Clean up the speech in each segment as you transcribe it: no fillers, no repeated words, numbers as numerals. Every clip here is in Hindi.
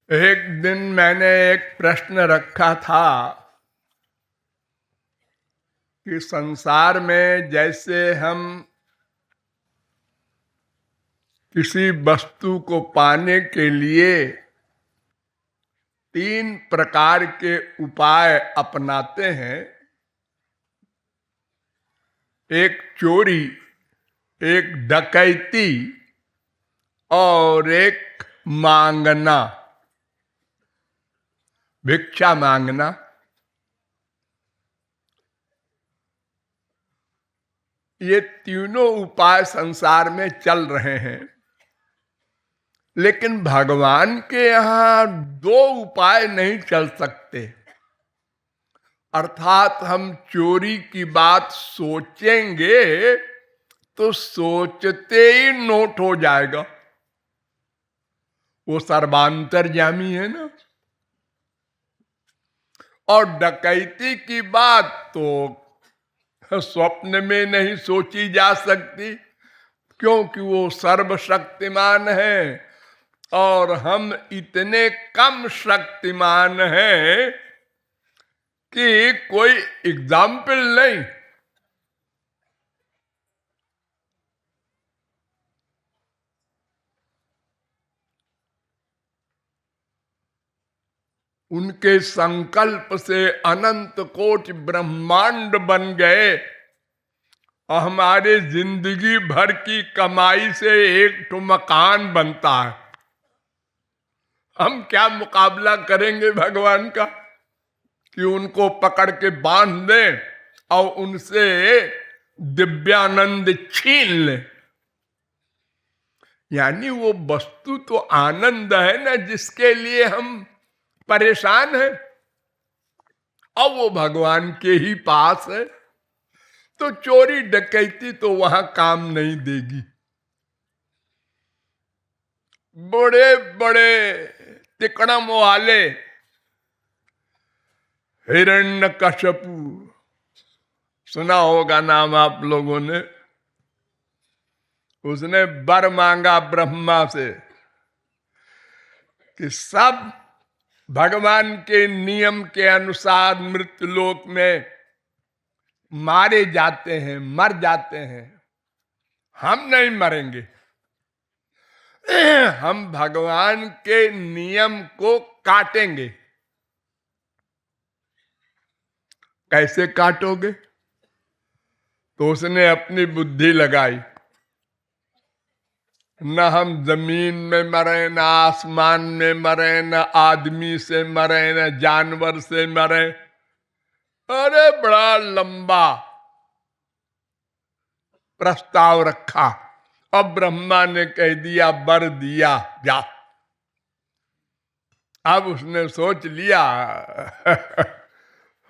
एक दिन मैंने एक प्रश्न रखा था कि संसार में जैसे हम किसी वस्तु को पाने के लिए 3 प्रकार के उपाय अपनाते हैं, एक चोरी, एक डकैती और एक मांगना, भिक्षा मांगना। ये तीनों उपाय संसार में चल रहे हैं, लेकिन भगवान के यहां 2 उपाय नहीं चल सकते। अर्थात हम चोरी की बात सोचेंगे तो सोचते ही नोट हो जाएगा। वो सर्वांतर्यामी है ना। और डकैती की बात तो स्वप्न में नहीं सोची जा सकती, क्योंकि वो सर्वशक्तिमान है और हम इतने कम शक्तिमान हैं कि कोई एग्जाम्पल नहीं। उनके संकल्प से अनंत कोटि ब्रह्मांड बन गए और हमारे जिंदगी भर की कमाई से एक ठो मकान बनता है। हम क्या मुकाबला करेंगे भगवान का कि उनको पकड़ के बांध दें और उनसे दिव्यानंद छीन ले। यानी वो वस्तु तो आनंद है ना, जिसके लिए हम परेशान हैं, और वो भगवान के ही पास है। तो चोरी डकैती तो वहां काम नहीं देगी। बड़े बड़े तिकड़म वाले हिरण्यकश्यपु, सुना होगा नाम आप लोगों ने। उसने वर मांगा ब्रह्मा से कि सब भगवान के नियम के अनुसार मृत्युलोक में मारे जाते हैं, मर जाते हैं, हम नहीं मरेंगे। हम भगवान के नियम को काटेंगे। कैसे काटोगे? तो उसने अपनी बुद्धि लगाई। न हम जमीन में मरे, न आसमान में मरे, न आदमी से मरे, न जानवर से मरे। अरे बड़ा लंबा प्रस्ताव रखा। अब ब्रह्मा ने कह दिया, वर दिया, जा। अब उसने सोच लिया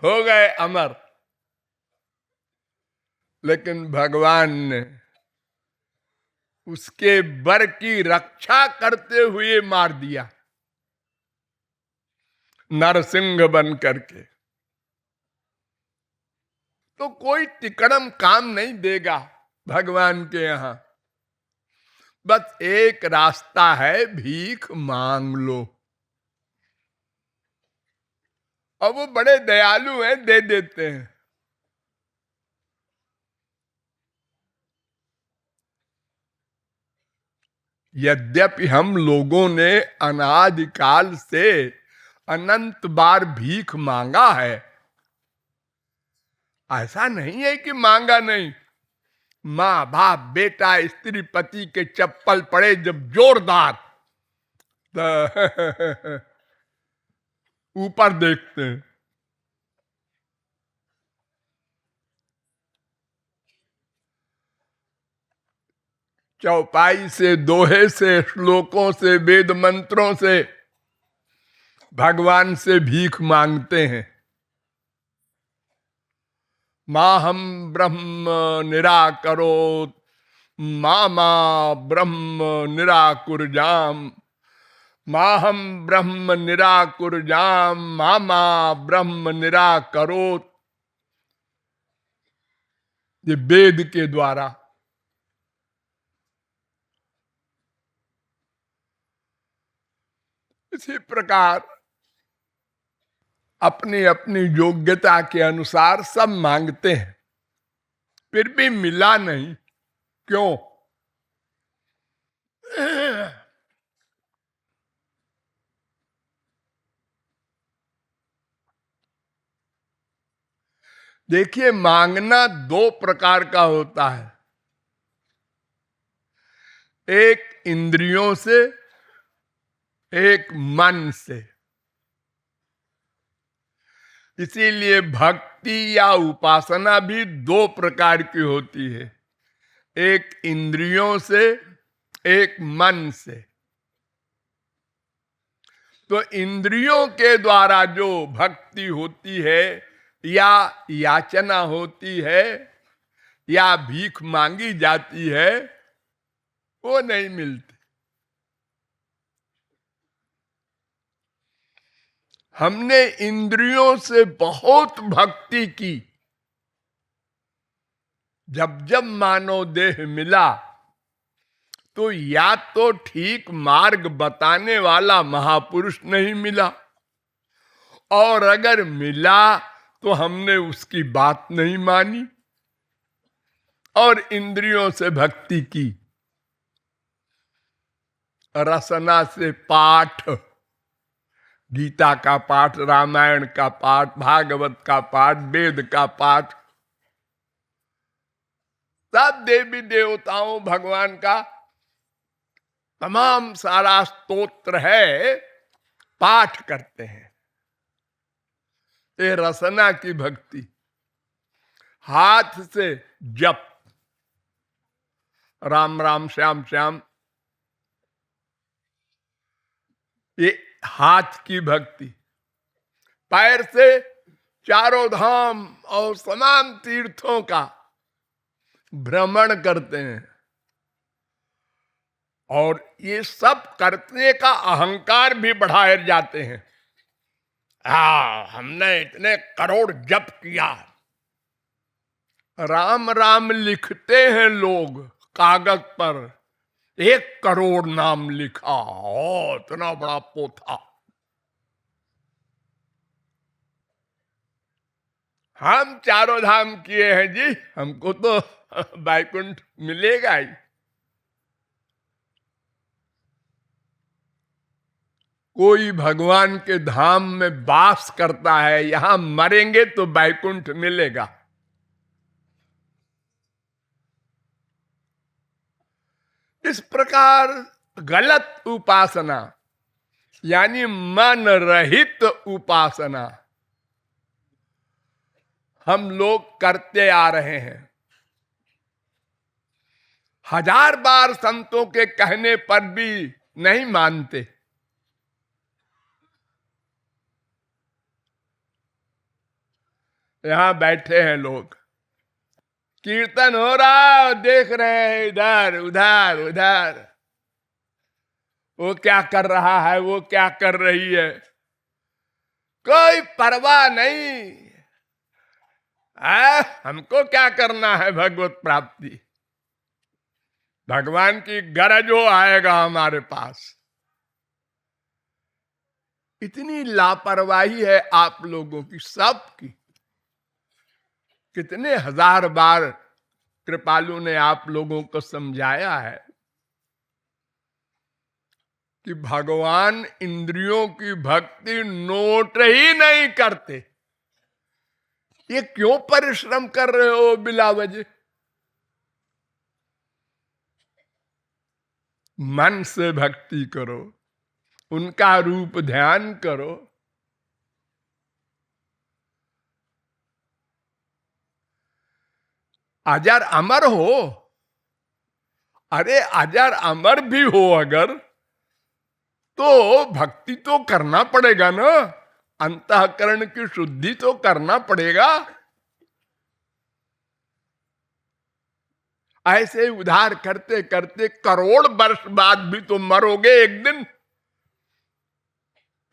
हो गए अमर। लेकिन भगवान ने उसके वर की रक्षा करते हुए मार दिया, नरसिंह बन करके। तो कोई तिकड़म काम नहीं देगा भगवान के यहां। बस एक रास्ता है, भीख मांग लो। और वो बड़े दयालु हैं, दे देते हैं। यद्यपि हम लोगों ने अनादिकाल से अनंत बार भीख मांगा है, ऐसा नहीं है कि मांगा नहीं। माँ बाप बेटा स्त्री पति के चप्पल पड़े जब जोरदार, तो ऊपर देखते हैं। चौपाई से, दोहे से, श्लोकों से, वेद मंत्रों से भगवान से भीख मांगते हैं। माहम ब्रह्म निराकरोत् मामा ब्रह्म निराकुर्जाम, माहम ब्रह्म निराकुर्जाम मामा ब्रह्म निराकरोत्। ये वेद के द्वारा। इसी प्रकार अपनी अपनी योग्यता के अनुसार सब मांगते हैं, फिर भी मिला नहीं। क्यों? देखिए, मांगना दो प्रकार का होता है, एक इंद्रियों से, एक मन से। इसीलिए भक्ति या उपासना भी दो प्रकार की होती है, एक इंद्रियों से, एक मन से। तो इंद्रियों के द्वारा जो भक्ति होती है या याचना होती है या भीख मांगी जाती है, वो नहीं मिलती। हमने इंद्रियों से बहुत भक्ति की, जब जब मानव देह मिला तो या तो ठीक मार्ग बताने वाला महापुरुष नहीं मिला, और अगर मिला तो हमने उसकी बात नहीं मानी और इंद्रियों से भक्ति की। रसना से पाठ, गीता का पाठ, रामायण का पाठ, भागवत का पाठ, वेद का पाठ, सब देवी देवताओं भगवान का तमाम सारा स्तोत्र है, पाठ करते हैं। ये रसना की भक्ति। हाथ से जप, राम राम श्याम श्याम, ये हाथ की भक्ति। पैर से चारों धाम और तमाम तीर्थों का भ्रमण करते हैं, और ये सब करने का अहंकार भी बढ़ाए जाते हैं। हमने इतने करोड़ जप किया। राम राम लिखते हैं लोग कागज पर, 1 करोड़ नाम लिखा, इतना बड़ा पोथा। हम चारों धाम किए हैं जी, हमको तो वैकुंठ मिलेगा ही। कोई भगवान के धाम में वास करता है, यहां मरेंगे तो वैकुंठ मिलेगा। इस प्रकार गलत उपासना यानी मन रहित उपासना हम लोग करते आ रहे हैं। 1000 बार संतों के कहने पर भी नहीं मानते। यहां बैठे हैं लोग, कीर्तन हो रहा, देख रहे हैं इधर उधर उधर, वो क्या कर रहा है, वो क्या कर रही है, कोई परवाह नहीं। हमको क्या करना है भगवत प्राप्ति, भगवान की गरज हो आएगा हमारे पास। इतनी लापरवाही है आप लोगों की, सबकी। कितने 1000 बार कृपालु ने आप लोगों को समझाया है कि भगवान इंद्रियों की भक्ति नोट ही नहीं करते। ये क्यों परिश्रम कर रहे हो बिला वजह? मन से भक्ति करो, उनका रूप ध्यान करो। अजर अमर हो, अरे अजर अमर भी हो अगर, तो भक्ति तो करना पड़ेगा ना, अंतःकरण की शुद्धि तो करना पड़ेगा। ऐसे उधार करते करते करोड़ वर्ष बाद भी तो मरोगे एक दिन।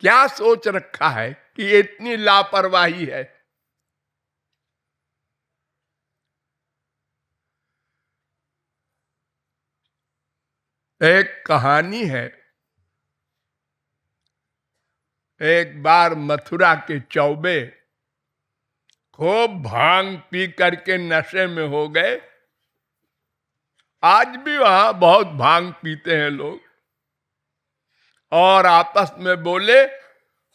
क्या सोच रखा है कि इतनी लापरवाही है? एक कहानी है, एक बार मथुरा के चौबे खूब भांग पी करके नशे में हो गए। आज भी वहां बहुत भांग पीते हैं लोग, और आपस में बोले,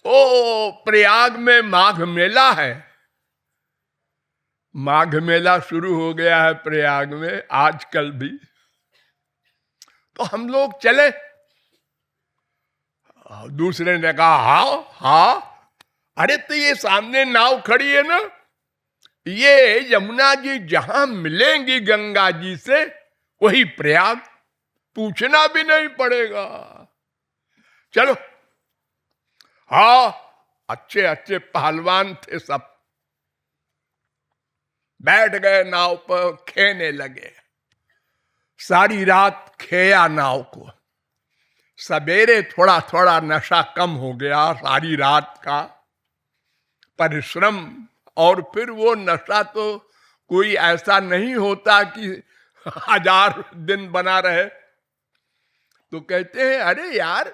ओ प्रयाग में माघ मेला है। माघ मेला शुरू हो गया है प्रयाग में आजकल भी, तो हम लोग चले। दूसरे ने कहा हाँ हाँ, अरे तो ये सामने नाव खड़ी है ना, ये यमुना जी जहां मिलेंगी गंगा जी से वही प्रयाग, पूछना भी नहीं पड़ेगा, चलो। हाँ, अच्छे अच्छे पहलवान थे सब, बैठ गए नाव पर, खेने लगे। सारी रात खेया नाव को। सवेरे थोड़ा थोड़ा नशा कम हो गया, सारी रात का परिश्रम, और फिर वो नशा तो कोई ऐसा नहीं होता कि 1000 दिन बना रहे। तो कहते हैं अरे यार,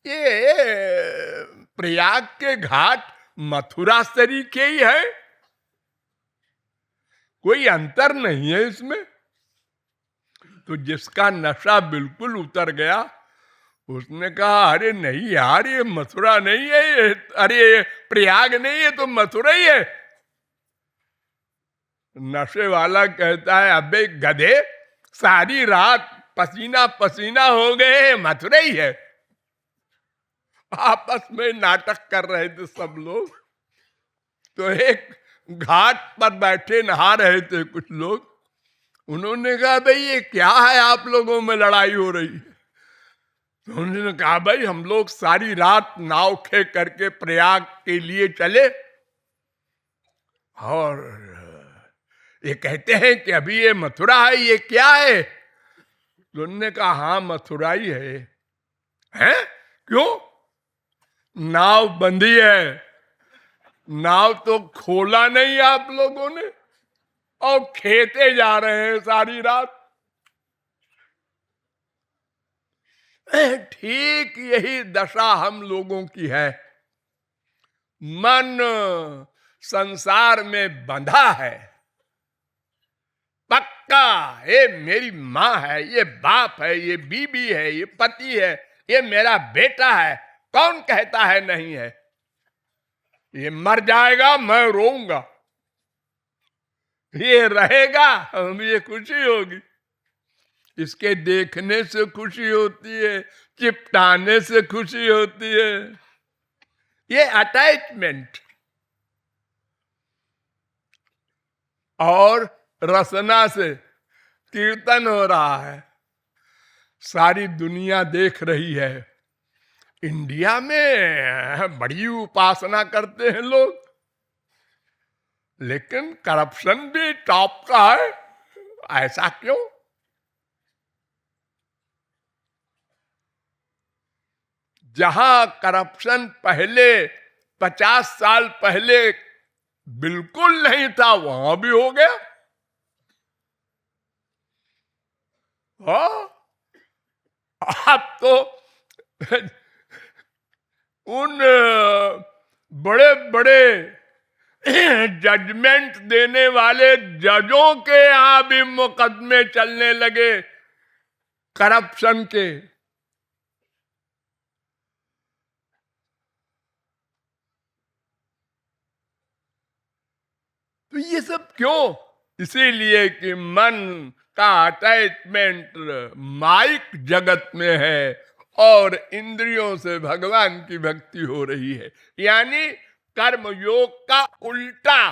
ये प्रयाग के घाट मथुरा तरीके ही है, कोई अंतर नहीं है इसमें। तो जिसका नशा बिल्कुल उतर गया उसने कहा अरे नहीं यार, ये मथुरा नहीं है, ये अरे ये प्रयाग नहीं है, तो मथुरा ही है। नशे वाला कहता है अबे गधे, सारी रात पसीना पसीना हो गए, मथुरा ही है। आपस में नाटक कर रहे थे सब लोग। तो एक घाट पर बैठे नहा रहे थे कुछ लोग, उन्होंने कहा भाई ये क्या है, आप लोगों में लड़ाई हो रही है। तो उन्होंने कहा भाई हम लोग सारी रात नाव खे करके प्रयाग के लिए चले, और ये कहते हैं कि अभी ये मथुरा है, ये क्या है? तो उन्होंने कहा हाँ मथुरा ही है। हैं? क्यों? नाव बंधी है, नाव तो खोला नहीं आप लोगों ने, और खेते जा रहे हैं सारी रात। ठीक यही दशा हम लोगों की है। मन संसार में बंधा है, पक्का, ये मेरी माँ है, ये बाप है, ये बीबी है, ये पति है, ये मेरा बेटा है, कौन कहता है नहीं है? ये मर जाएगा मैं रोऊंगा, ये रहेगा मुझे खुशी होगी। इसके देखने से खुशी होती है, चिपटाने से खुशी होती है, ये अटैचमेंट। और रसना से कीर्तन हो रहा है, सारी दुनिया देख रही है। इंडिया में बड़ी उपासना करते हैं लोग, लेकिन करप्शन भी टॉप का है, ऐसा क्यों? जहां करप्शन पहले 50 साल पहले बिल्कुल नहीं था, वहां भी हो गया। हाँ, आप तो उन बड़े बड़े जजमेंट देने वाले जजों के यहां भी मुकदमे चलने लगे करप्शन के। तो ये सब क्यों? इसीलिए कि मन का अटैचमेंट माइक जगत में है और इंद्रियों से भगवान की भक्ति हो रही है, यानी कर्म योग का उल्टा।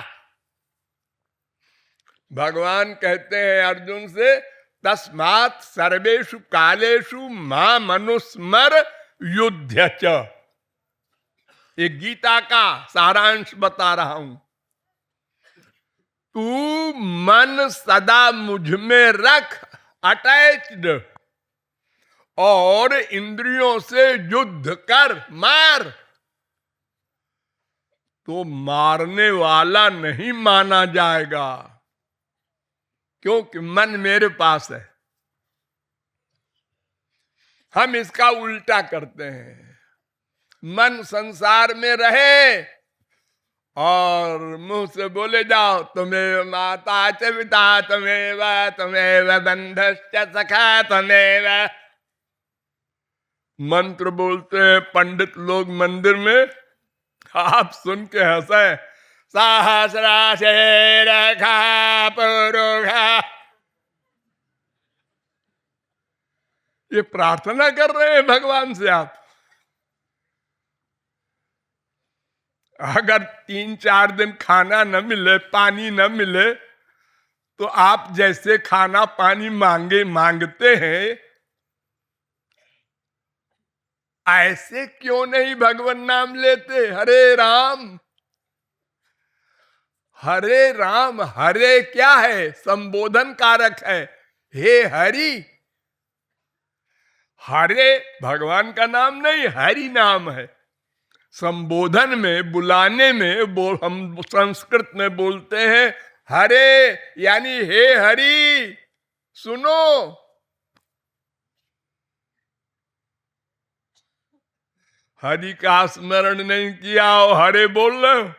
भगवान कहते हैं अर्जुन से, तस्मात् सर्वेषु कालेषु मां मनुस्मर युध्य च। ये गीता का सारांश बता रहा हूं। तू मन सदा मुझ में रख, अटैच्ड, और इंद्रियों से युद्ध कर, मार। तो मारने वाला नहीं माना जाएगा, क्योंकि मन मेरे पास है। हम इसका उल्टा करते हैं। मन संसार में रहे और मुंह से बोले जाओ तुम्हें माता च पिता तमेव बंधश्च सखा तमेव। मंत्र बोलते हैं पंडित लोग मंदिर में, आप सुन के हंसे। सहस्राशेर खा पुरुषा, ये प्रार्थना कर रहे हैं भगवान से आप। अगर 3-4 दिन खाना न मिले, पानी न मिले, तो आप जैसे खाना पानी मांगते हैं, ऐसे क्यों नहीं भगवान नाम लेते? हरे राम हरे राम। हरे क्या है? संबोधन कारक है। हे हरि, हरे भगवान का नाम नहीं, हरि नाम है। संबोधन में, बुलाने में हम संस्कृत में बोलते हैं हरे, यानी हे हरि सुनो। हरि का स्मरण नहीं किया और हरे बोल रहे हो।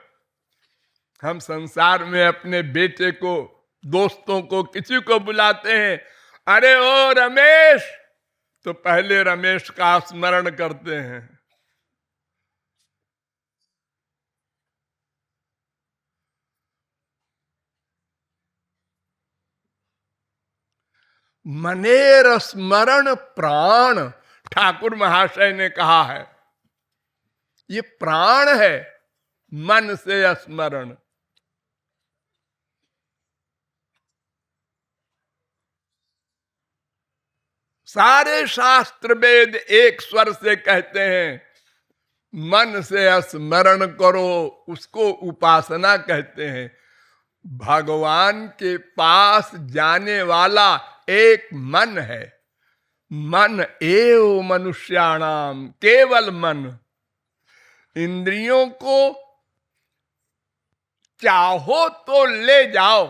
हम संसार में अपने बेटे को, दोस्तों को, किसी को बुलाते हैं, अरे ओ रमेश, तो पहले रमेश का स्मरण करते हैं। मनेर स्मरण प्राण, ठाकुर महाशय ने कहा है, ये प्राण है, मन से स्मरण। सारे शास्त्र वेद एक स्वर से कहते हैं मन से स्मरण करो, उसको उपासना कहते हैं। भगवान के पास जाने वाला एक मन है। मन एव मनुष्याणाम, केवल मन। इंद्रियों को चाहो तो ले जाओ,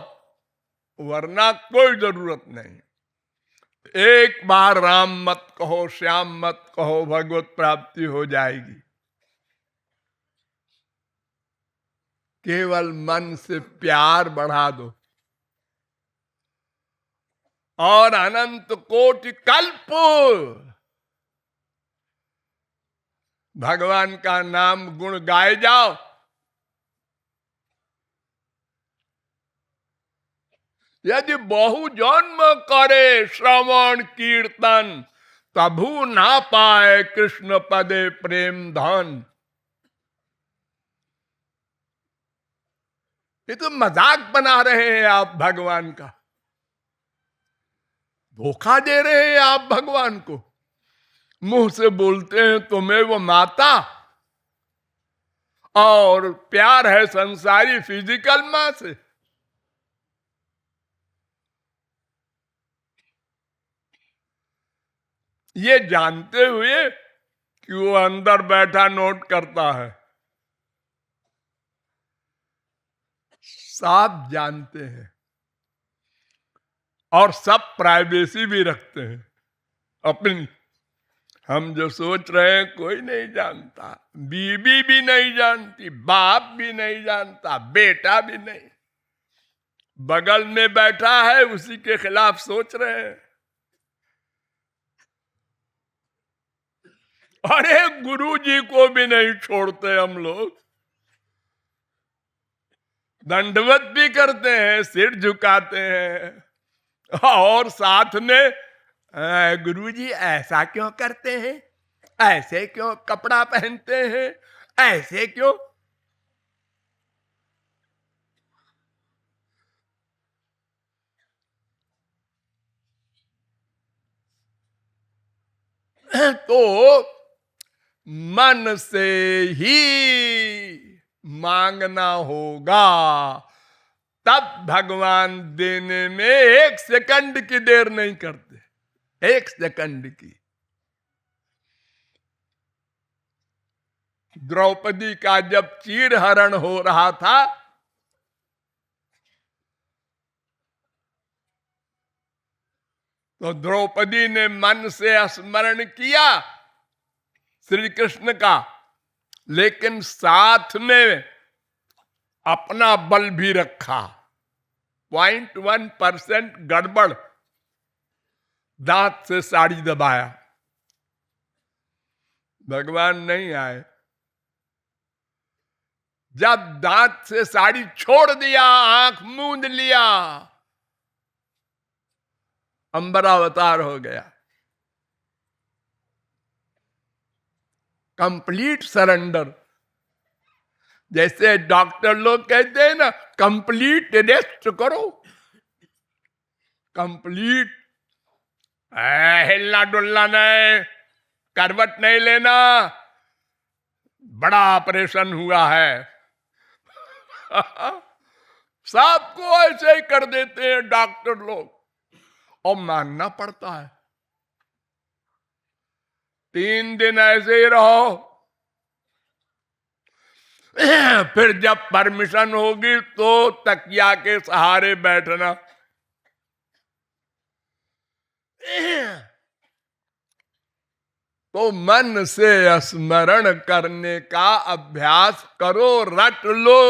वरना कोई जरूरत नहीं। एक बार राम मत कहो, श्याम मत कहो, भगवत प्राप्ति हो जाएगी। केवल मन से प्यार बढ़ा दो और अनंत कोटि कल्प भगवान का नाम गुण गाए जाओ। यदि बहु जन्म करे श्रवण कीर्तन, तभु ना पाए कृष्ण पदे प्रेम धन। ये तो मजाक बना रहे हैं आप भगवान का, धोखा दे रहे हैं आप भगवान को। मुंह से बोलते हैं तुम्हें वो माता, और प्यार है संसारी फिजिकल मां से। ये जानते हुए कि वो अंदर बैठा नोट करता है, सब जानते हैं और सब प्राइवेसी भी रखते हैं अपनी। हम जो सोच रहे हैं कोई नहीं जानता, बीवी भी नहीं जानती, बाप भी नहीं जानता, बेटा भी नहीं। बगल में बैठा है उसी के खिलाफ सोच रहे हैं। अरे गुरु जी को भी नहीं छोड़ते हम लोग, दंडवत भी करते हैं, सिर झुकाते हैं, और साथ में गुरुजी ऐसा क्यों करते हैं, ऐसे क्यों कपड़ा पहनते हैं, ऐसे क्यों। तो मन से ही मांगना होगा, तब भगवान देने में 1 सेकंड की देर नहीं करते, 1 सेकंड की। द्रौपदी का जब चीरहरण हो रहा था, तो द्रौपदी ने मन से स्मरण किया श्री कृष्ण का, लेकिन साथ में अपना बल भी रखा। 0.1% गड़बड़, दांत से साड़ी दबाया, भगवान नहीं आए। जब दांत से साड़ी छोड़ दिया, आंख मूंद लिया, अंबरावतार हो गया। Complete surrender. जैसे डॉक्टर लोग कहते हैं ना, कंप्लीट रेस्ट करो। कंप्लीट, हिलना डुलना नहीं, करवट नहीं लेना, बड़ा ऑपरेशन हुआ है। सबको ऐसे ही कर देते हैं डॉक्टर लोग, और मानना पड़ता है। 3 दिन ऐसे ही रहो, फिर जब परमिशन होगी तो तकिया के सहारे बैठना। तो मन से स्मरण करने का अभ्यास करो, रट लो।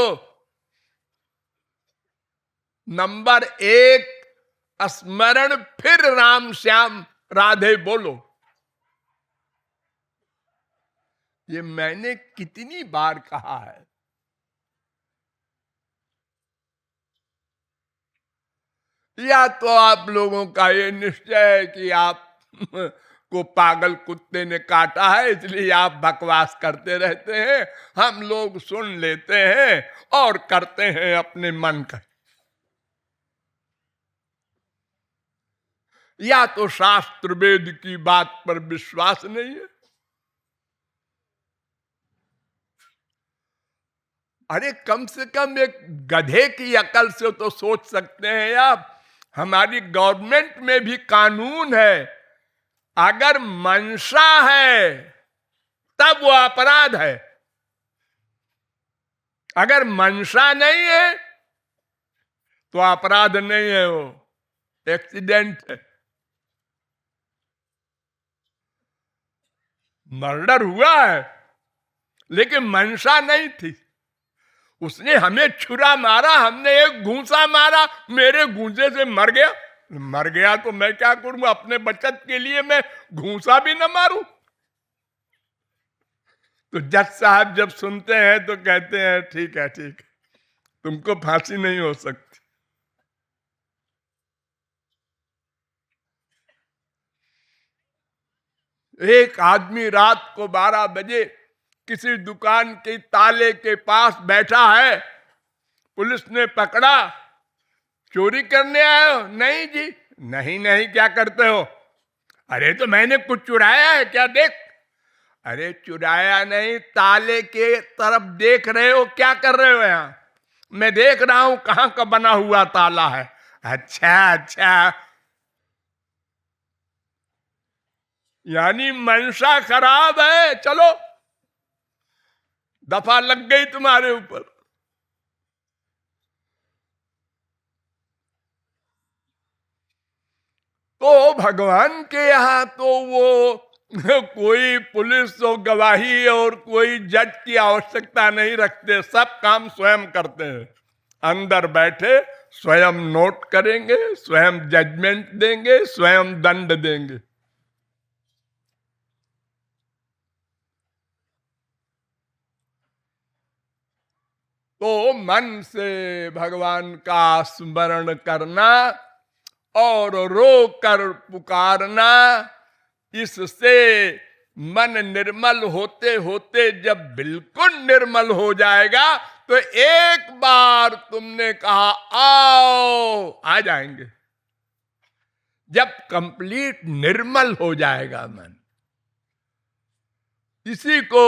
नंबर 1 स्मरण, फिर राम श्याम राधे बोलो। ये मैंने कितनी बार कहा है। या तो आप लोगों का ये निश्चय है कि आप को पागल कुत्ते ने काटा है, इसलिए आप बकवास करते रहते हैं, हम लोग सुन लेते हैं और करते हैं अपने मन का। या तो शास्त्र वेद की बात पर विश्वास नहीं है। अरे कम से कम एक गधे की अकल से तो सोच सकते हैं आप। हमारी गवर्नमेंट में भी कानून है, अगर मंशा है तब वो अपराध है, अगर मंशा नहीं है तो अपराध नहीं है, वो एक्सीडेंट है। मर्डर हुआ है लेकिन मंशा नहीं थी। उसने हमें छुरा मारा, हमने एक घूंसा मारा, मेरे घूंसे से मर गया। मर गया तो मैं क्या करूं, अपने बचत के लिए मैं घूंसा भी न मारूं। तो जज साहब जब सुनते हैं तो कहते हैं ठीक है, ठीक है, तुमको फांसी नहीं हो सकती। एक आदमी रात को 12 बजे किसी दुकान के ताले के पास बैठा है, पुलिस ने पकड़ा। चोरी करने आए हो? नहीं जी। नहीं नहीं, क्या करते हो? अरे तो मैंने कुछ चुराया है क्या, देख। अरे चुराया नहीं, ताले के तरफ देख रहे हो, क्या कर रहे हो यहां? मैं देख रहा हूं कहां का बना हुआ ताला है। अच्छा अच्छा, यानी मंशा खराब है, चलो दफा लग गई तुम्हारे ऊपर। तो भगवान के यहां तो वो कोई पुलिस और गवाही और कोई जज की आवश्यकता नहीं रखते, सब काम स्वयं करते हैं। अंदर बैठे स्वयं नोट करेंगे, स्वयं जजमेंट देंगे, स्वयं दंड देंगे। तो मन से भगवान का स्मरण करना और रो कर पुकारना, इससे मन निर्मल होते होते जब बिल्कुल निर्मल हो जाएगा तो एक बार तुमने कहा आओ, आ जाएंगे। जब कंप्लीट निर्मल हो जाएगा मन। इसी को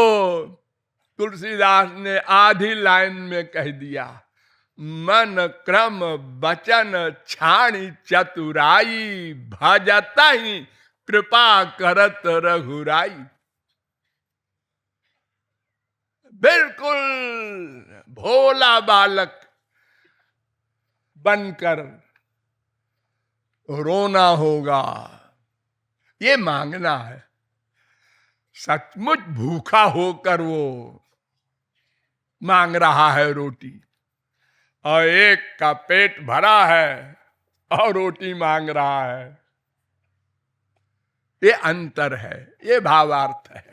तुलसीदास ने आधी लाइन में कह दिया, मन क्रम बचन छाणी चतुराई, भजता ही कृपा करत रघुराई। बिल्कुल भोला बालक बनकर रोना होगा, ये मांगना है। सचमुच भूखा होकर वो मांग रहा है रोटी, और एक का पेट भरा है और रोटी मांग रहा है। ये अंतर है, ये भावार्थ है।